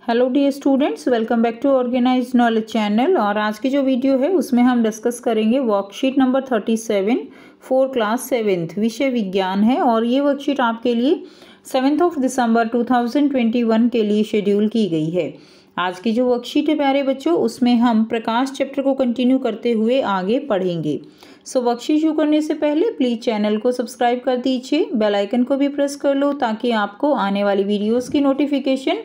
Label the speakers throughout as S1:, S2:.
S1: Hello dear students, welcome back to organised knowledge channel. और आज की जो वीडियो है उसमें हम डिस्कस करेंगे worksheet number 37 for class 7th विषय विज्ञान है। और ये वर्कशीट आपके लिए 7 दिसंबर 2021 के लिए शेड्यूल की गई है। आज की जो वर्कशीट है प्यारे बच्चों, उसमें हम प्रकाश चैप्टर को कंटिन्यू करते हुए आगे पढ़ेंगे। सो वर्कशीट शुरू करने से पहले प्लीज़ चैनल को सब्सक्राइब कर दीजिए, बेल आइकन को भी प्रेस कर लो ताकि आपको आने वाली वीडियोज़ की नोटिफिकेशन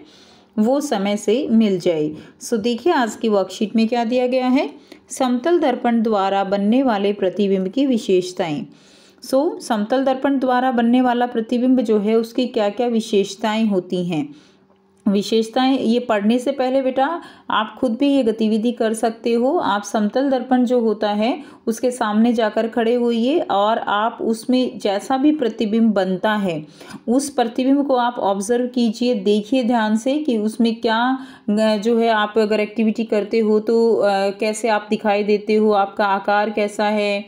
S1: वो समय से मिल जाए। सो देखिए आज की वर्कशीट में क्या दिया गया है। समतल दर्पण द्वारा बनने वाले प्रतिबिंब की विशेषताएं। समतल दर्पण द्वारा बनने वाला प्रतिबिंब जो है उसकी क्या क्या विशेषताएं होती हैं। विशेषताएं ये पढ़ने से पहले बेटा आप खुद भी ये गतिविधि कर सकते हो। आप समतल दर्पण जो होता है उसके सामने जाकर खड़े होइए और आप उसमें जैसा भी प्रतिबिंब बनता है उस प्रतिबिंब को आप ऑब्जर्व कीजिए, देखिए ध्यान से कि उसमें क्या जो है आप अगर एक्टिविटी करते हो तो कैसे आप दिखाई देते हो, आपका आकार कैसा है,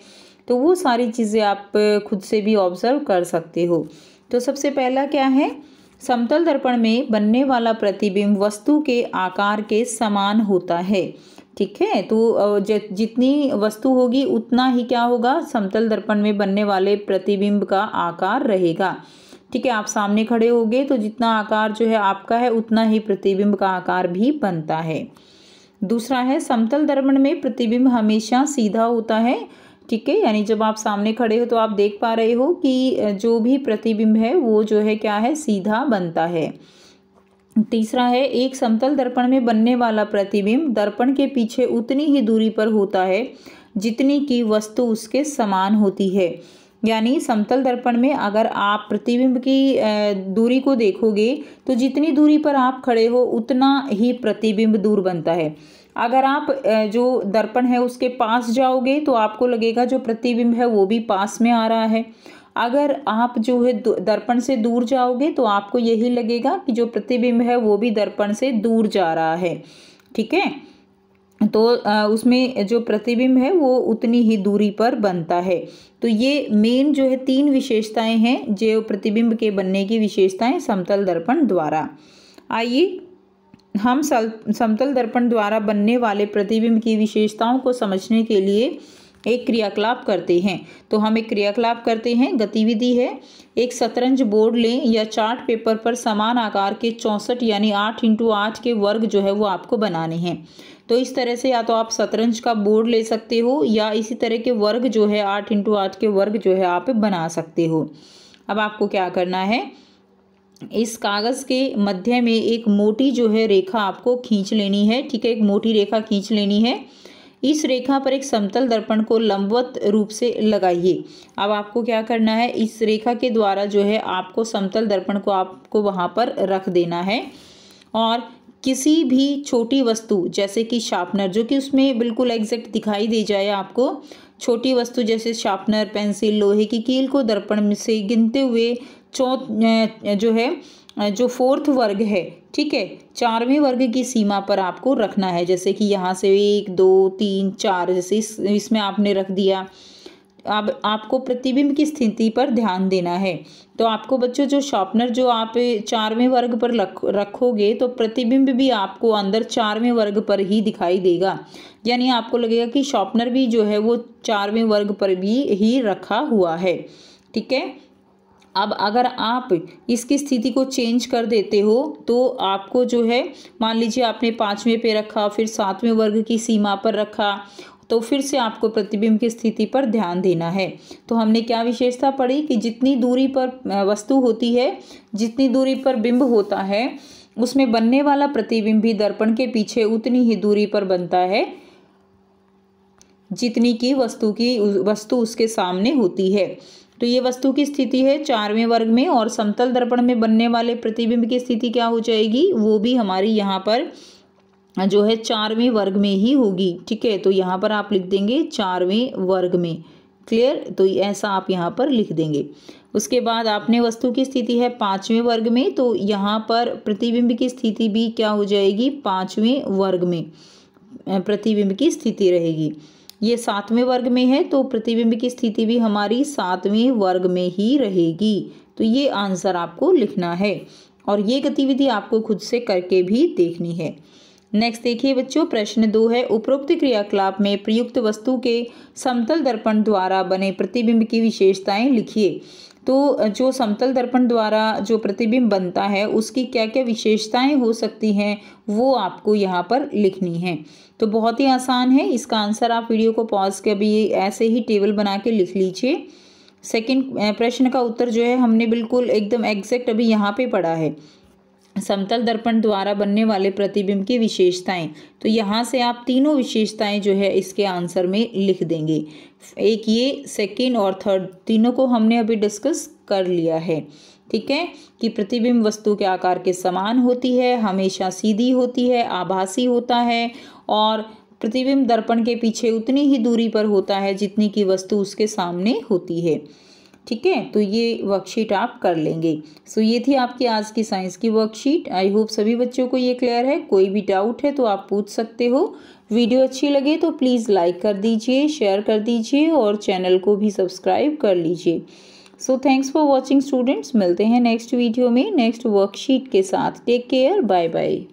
S1: तो वो सारी चीज़ें आप खुद से भी ऑब्जर्व कर सकते हो। तो सबसे पहला क्या है, समतल दर्पण में बनने वाला प्रतिबिंब वस्तु के आकार के समान होता है। ठीक है, तो जितनी वस्तु होगी उतना ही क्या होगा, समतल दर्पण में बनने वाले प्रतिबिंब का आकार रहेगा। ठीक है, आप सामने खड़े होगे तो जितना आकार जो है आपका है उतना ही प्रतिबिंब का आकार भी बनता है। दूसरा है, समतल दर्पण में प्रतिबिंब हमेशा सीधा होता है। ठीक है, यानी जब आप सामने खड़े हो तो आप देख पा रहे हो कि जो भी प्रतिबिंब है वो जो है क्या है, सीधा बनता है। तीसरा है, एक समतल दर्पण में बनने वाला प्रतिबिंब दर्पण के पीछे उतनी ही दूरी पर होता है जितनी की वस्तु उसके समान होती है। यानी समतल दर्पण में अगर आप प्रतिबिंब की दूरी को देखोगे तो जितनी दूरी पर आप खड़े हो उतना ही प्रतिबिंब दूर बनता है। अगर आप जो दर्पण है उसके पास जाओगे तो आपको लगेगा जो प्रतिबिंब है वो भी पास में आ रहा है। अगर आप जो है दर्पण से दूर जाओगे तो आपको यही लगेगा कि जो प्रतिबिंब है वो भी दर्पण से दूर जा रहा है। ठीक है, तो उसमें जो प्रतिबिंब है वो उतनी ही दूरी पर बनता है। तो ये मेन जो है 3 विशेषताएं हैं जो प्रतिबिंब के बनने की विशेषताएं समतल दर्पण द्वारा। आइए हम समतल दर्पण द्वारा बनने वाले प्रतिबिंब की विशेषताओं को समझने के लिए एक क्रियाकलाप करते हैं। तो हम एक क्रियाकलाप करते हैं, गतिविधि है, एक शतरंज बोर्ड लें या चार्ट पेपर पर समान आकार के 64 यानी 8x8 के वर्ग जो है वो आपको बनाने हैं। तो इस तरह से या तो आप शतरंज का बोर्ड ले सकते हो या इसी तरह के वर्ग जो है 8x8 के वर्ग जो है आप बना सकते हो। अब आपको क्या करना है, इस कागज़ के मध्य में एक मोटी जो है रेखा आपको खींच लेनी है। ठीक है, एक मोटी रेखा खींच लेनी है। इस रेखा पर एक समतल दर्पण को लंबवत रूप से लगाइए। अब आपको क्या करना है, इस रेखा के द्वारा जो है आपको समतल दर्पण को आपको वहाँ पर रख देना है और किसी भी छोटी वस्तु जैसे कि शार्पनर, जो कि उसमें बिल्कुल एग्जैक्ट दिखाई दे जाए आपको, छोटी वस्तु जैसे शार्पनर, पेंसिल, लोहे की कील को दर्पण से गिनते हुए जो है जो 4th वर्ग है, ठीक है, 4वें वर्ग की सीमा पर आपको रखना है। जैसे कि यहाँ से 1 2 3 4 जैसे इसमें आपने रख दिया। अब आपको प्रतिबिंब की स्थिति पर ध्यान देना है। तो आपको बच्चों जो शार्पनर जो आप 4वें वर्ग पर रखोगे तो प्रतिबिंब भी आपको अंदर 4वें वर्ग पर ही दिखाई देगा। यानी आपको लगेगा कि शार्पनर भी जो है वो 4वें वर्ग पर भी ही रखा हुआ है। ठीक है, अब अगर आप इसकी स्थिति को चेंज कर देते हो तो आपको जो है, मान लीजिए आपने 5वें पे रखा, फिर 7वें वर्ग की सीमा पर रखा, तो फिर से आपको प्रतिबिंब की स्थिति पर ध्यान देना है। तो हमने क्या विशेषता पढ़ी कि जितनी दूरी पर वस्तु होती है, जितनी दूरी पर बिंब होता है, उसमें बनने वाला प्रतिबिंब भी दर्पण के पीछे उतनी ही दूरी पर बनता है जितनी की वस्तु उसके सामने होती है। तो ये वस्तु की स्थिति है 4वें वर्ग में और समतल दर्पण में बनने वाले प्रतिबिंब की स्थिति क्या हो जाएगी, वो भी हमारी यहाँ पर जो है 4वें वर्ग में ही होगी। ठीक है, तो यहाँ पर आप लिख देंगे 4वें वर्ग में। क्लियर, तो ऐसा आप यहाँ पर लिख देंगे। उसके बाद आपने वस्तु की स्थिति है 5वें वर्ग में, तो यहाँ पर प्रतिबिंब की स्थिति भी क्या हो जाएगी, 5वें वर्ग में प्रतिबिंब की स्थिति रहेगी। ये 7वें वर्ग में है तो प्रतिबिंब की स्थिति भी हमारी 7वें वर्ग में ही रहेगी। तो ये आंसर आपको लिखना है। और ये गतिविधि आपको खुद से करके भी देखनी है। नेक्स्ट देखिए बच्चों, प्रश्न 2 है, उपरोक्त क्रियाकलाप में प्रयुक्त वस्तु के समतल दर्पण द्वारा बने प्रतिबिंब की विशेषताएं लिखिए। तो जो समतल दर्पण द्वारा जो प्रतिबिंब बनता है उसकी क्या क्या विशेषताएं हो सकती हैं वो आपको यहाँ पर लिखनी है। तो बहुत ही आसान है, इसका आंसर आप वीडियो को पॉज के अभी ऐसे ही टेबल बना के लिख लीजिए। सेकंड प्रश्न का उत्तर जो है हमने बिल्कुल एकदम एग्जैक्ट अभी यहाँ पे पढ़ा है, समतल दर्पण द्वारा बनने वाले प्रतिबिंब की विशेषताएं। तो यहाँ से आप तीनों विशेषताएं जो है इसके आंसर में लिख देंगे। एक ये, सेकंड और थर्ड, तीनों को हमने अभी डिस्कस कर लिया है। ठीक है, कि प्रतिबिंब वस्तु के आकार के समान होती है, हमेशा सीधी होती है, आभासी होता है और प्रतिबिंब दर्पण के पीछे उतनी ही दूरी पर होता है जितनी की वस्तु उसके सामने होती है। ठीक है, तो ये वर्कशीट आप कर लेंगे। सो ये थी आपकी आज की साइंस की वर्कशीट। आई होप सभी बच्चों को ये क्लियर है। कोई भी डाउट है तो आप पूछ सकते हो। वीडियो अच्छी लगे तो प्लीज़ लाइक कर दीजिए, शेयर कर दीजिए और चैनल को भी सब्सक्राइब कर लीजिए। So thanks for watching students. मिलते हैं नेक्स्ट वीडियो में नेक्स्ट वर्कशीट के साथ। Take care, bye bye.